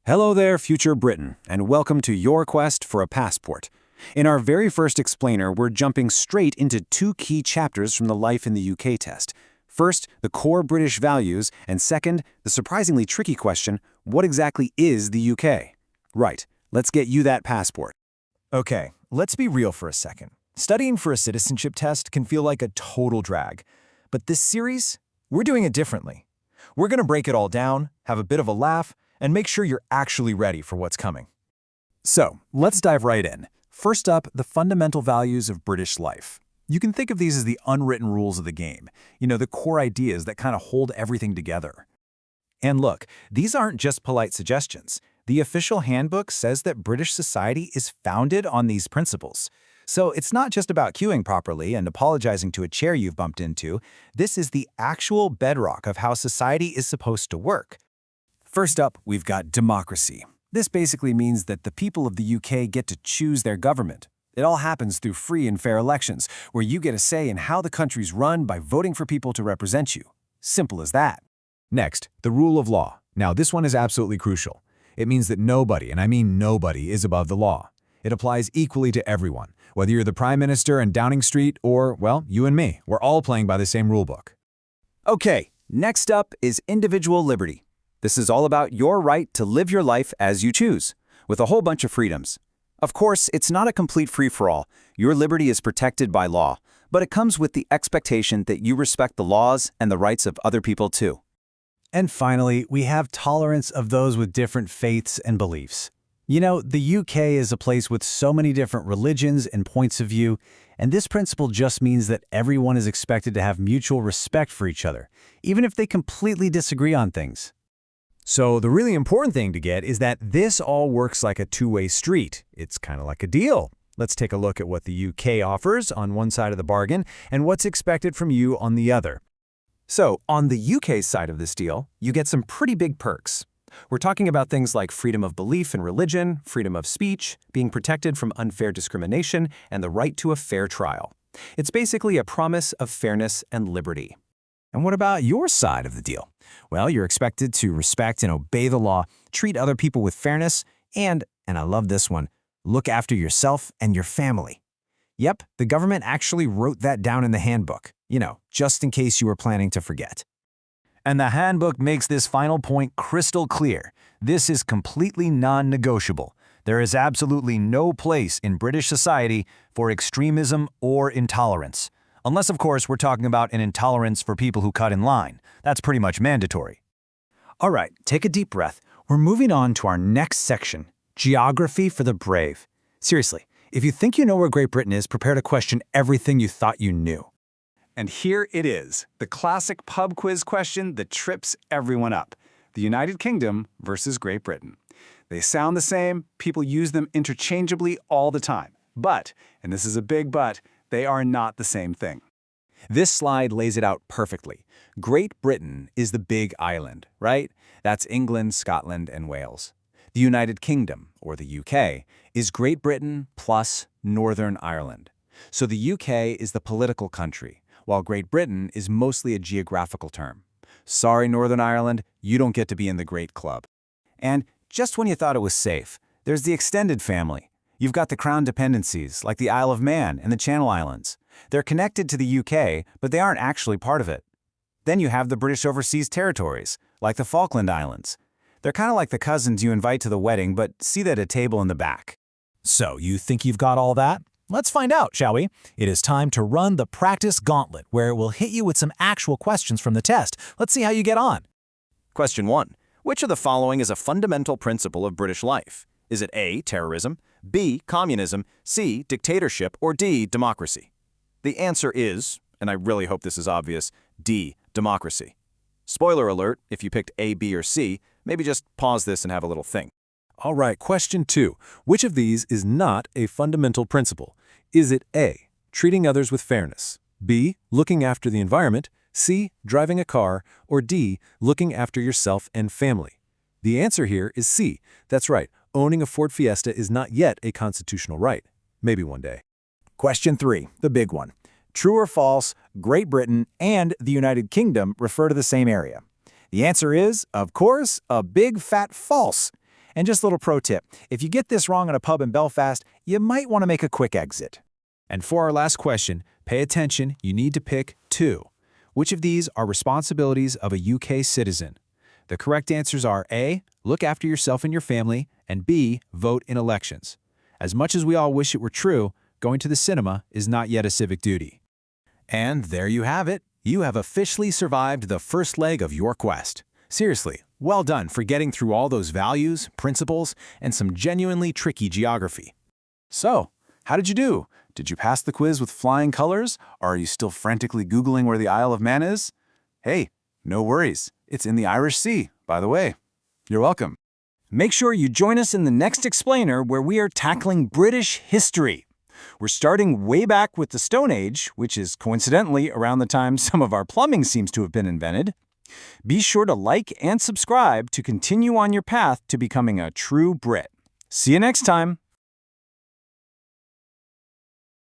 Hello there, future Britain, and welcome to your quest for a passport. In our very first explainer, we're jumping straight into two key chapters from the Life in the UK test. First, the core British values, and second, the surprisingly tricky question, what exactly is the UK? Right, let's get you that passport. Okay, let's be real for a second. Studying for a citizenship test can feel like a total drag. But this series, we're doing it differently. We're going to break it all down, have a bit of a laugh, and make sure you're actually ready for what's coming. So, let's dive right in. First up, the fundamental values of British life. You can think of these as the unwritten rules of the game. The core ideas that kind of hold everything together. And look, these aren't just polite suggestions. The official handbook says that British society is founded on these principles. So it's not just about queuing properly and apologizing to a chair you've bumped into. This is the actual bedrock of how society is supposed to work. First up, we've got democracy. This basically means that the people of the UK get to choose their government. It all happens through free and fair elections, where you get a say in how the country's run by voting for people to represent you. Simple as that. Next, the rule of law. Now, this one is absolutely crucial. It means that nobody, and I mean nobody, is above the law. It applies equally to everyone, whether you're the Prime Minister in Downing Street or, well, you and me. We're all playing by the same rulebook. Okay, next up is individual liberty. This is all about your right to live your life as you choose, with a whole bunch of freedoms. Of course, it's not a complete free-for-all. Your liberty is protected by law, but it comes with the expectation that you respect the laws and the rights of other people too. And finally, we have tolerance of those with different faiths and beliefs. The UK is a place with so many different religions and points of view, and this principle just means that everyone is expected to have mutual respect for each other, even if they completely disagree on things. So the really important thing to get is that this all works like a two-way street. It's kind of like a deal. Let's take a look at what the UK offers on one side of the bargain and what's expected from you on the other. So, on the UK side of this deal, you get some pretty big perks. We're talking about things like freedom of belief and religion, freedom of speech, being protected from unfair discrimination, and the right to a fair trial. It's basically a promise of fairness and liberty. And what about your side of the deal? Well, you're expected to respect and obey the law, treat other people with fairness, and I love this one, look after yourself and your family. Yep, the government actually wrote that down in the handbook, just in case you were planning to forget. And the handbook makes this final point crystal clear. This is completely non-negotiable. There is absolutely no place in British society for extremism or intolerance. Unless, of course, we're talking about an intolerance for people who cut in line. That's pretty much mandatory. All right, take a deep breath. We're moving on to our next section, Geography for the Brave. Seriously, if you think you know where Great Britain is, prepare to question everything you thought you knew. And here it is, the classic pub quiz question that trips everyone up. The United Kingdom versus Great Britain. They sound the same, people use them interchangeably all the time. But, and this is a big but, they are not the same thing. This slide lays it out perfectly. Great Britain is the big island, right? That's England, Scotland, and Wales. The United Kingdom, or the UK, is Great Britain plus Northern Ireland. So the UK is the political country, while Great Britain is mostly a geographical term. Sorry, Northern Ireland, you don't get to be in the Great Club. And just when you thought it was safe, there's the extended family. You've got the Crown dependencies, like the Isle of Man and the Channel Islands. They're connected to the UK, but they aren't actually part of it. Then you have the British Overseas Territories, like the Falkland Islands. They're kind of like the cousins you invite to the wedding, but seat at a table in the back. So, you think you've got all that? Let's find out, shall we? It is time to run the practice gauntlet, where it will hit you with some actual questions from the test. Let's see how you get on. Question 1. Which of the following is a fundamental principle of British life? Is it A, terrorism, B, communism, C, dictatorship, or D, democracy? The answer is, and I really hope this is obvious, D, democracy. Spoiler alert, if you picked A, B, or C, maybe just pause this and have a little think. All right, question 2. Which of these is not a fundamental principle? Is it A, treating others with fairness, B, looking after the environment, C, driving a car, or D, looking after yourself and family? The answer here is C. That's right, owning a Ford Fiesta is not yet a constitutional right. Maybe one day. Question 3, the big one. True or false, Great Britain and the United Kingdom refer to the same area? The answer is, of course, a big fat false. And just a little pro tip, if you get this wrong in a pub in Belfast, you might want to make a quick exit. And for our last question, pay attention, you need to pick 2. Which of these are responsibilities of a UK citizen? The correct answers are A, look after yourself and your family, and B, vote in elections. As much as we all wish it were true, going to the cinema is not yet a civic duty. And there you have it. You have officially survived the first leg of your quest. Seriously, well done for getting through all those values, principles, and some genuinely tricky geography. So, how did you do? Did you pass the quiz with flying colors, or are you still frantically Googling where the Isle of Man is? Hey, no worries. It's in the Irish Sea, by the way. You're welcome. Make sure you join us in the next Explainer, where we are tackling British history. We're starting way back with the Stone Age, which is coincidentally around the time some of our plumbing seems to have been invented. Be sure to like and subscribe to continue on your path to becoming a true Brit. See you next time.